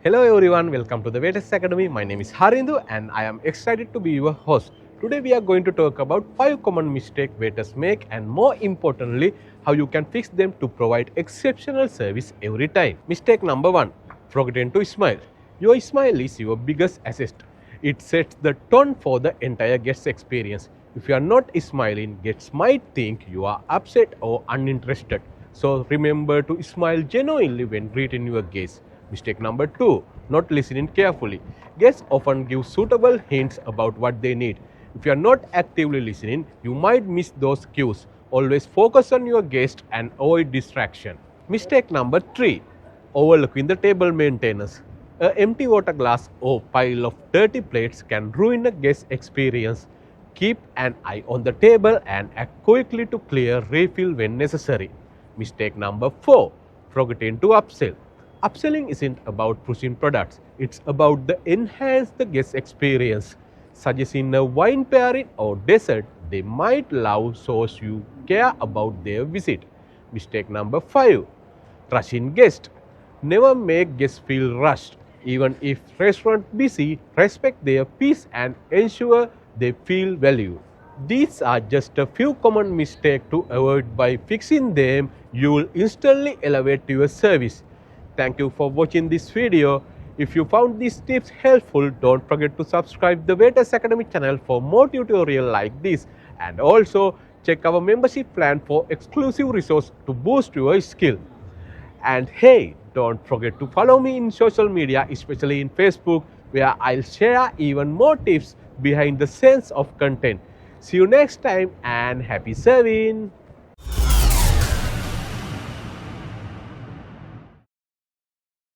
Hello everyone, welcome to the Waiters Academy. My name is Harindu and I am excited to be your host. Today we are going to talk about 5 common mistakes waiters make and more importantly, how you can fix them to provide exceptional service every time. Mistake number 1, forgetting to smile. Your smile is your biggest asset. It sets the tone for the entire guest experience. If you are not smiling, guests might think you are upset or uninterested. So remember to smile genuinely when greeting your guests. Mistake number 2, not listening carefully. Guests often give suitable hints about what they need. If you are not actively listening, you might miss those cues. Always focus on your guest and avoid distraction. Mistake number 3, overlooking the table maintenance. An empty water glass or pile of dirty plates can ruin a guest experience. Keep an eye on the table and act quickly to clear refill when necessary. Mistake number 4, forgetting to upsell. Upselling isn't about pushing products, it's about the enhance the guest experience. Suggesting a wine pairing or dessert they might love shows you care about their visit. Mistake number 5, rushing guests. Never make guests feel rushed. Even if restaurant busy, respect their peace and ensure they feel valued. These are just a few common mistakes to avoid. By fixing them, you will instantly elevate your service. Thank you for watching this video. If you found these tips helpful, don't forget to subscribe the Waiters Academy channel for more tutorials like this. And also check our membership plan for exclusive resources to boost your skill. And hey, don't forget to follow me in social media, especially in Facebook, where I'll share even more tips behind the scenes of content. See you next time and happy serving!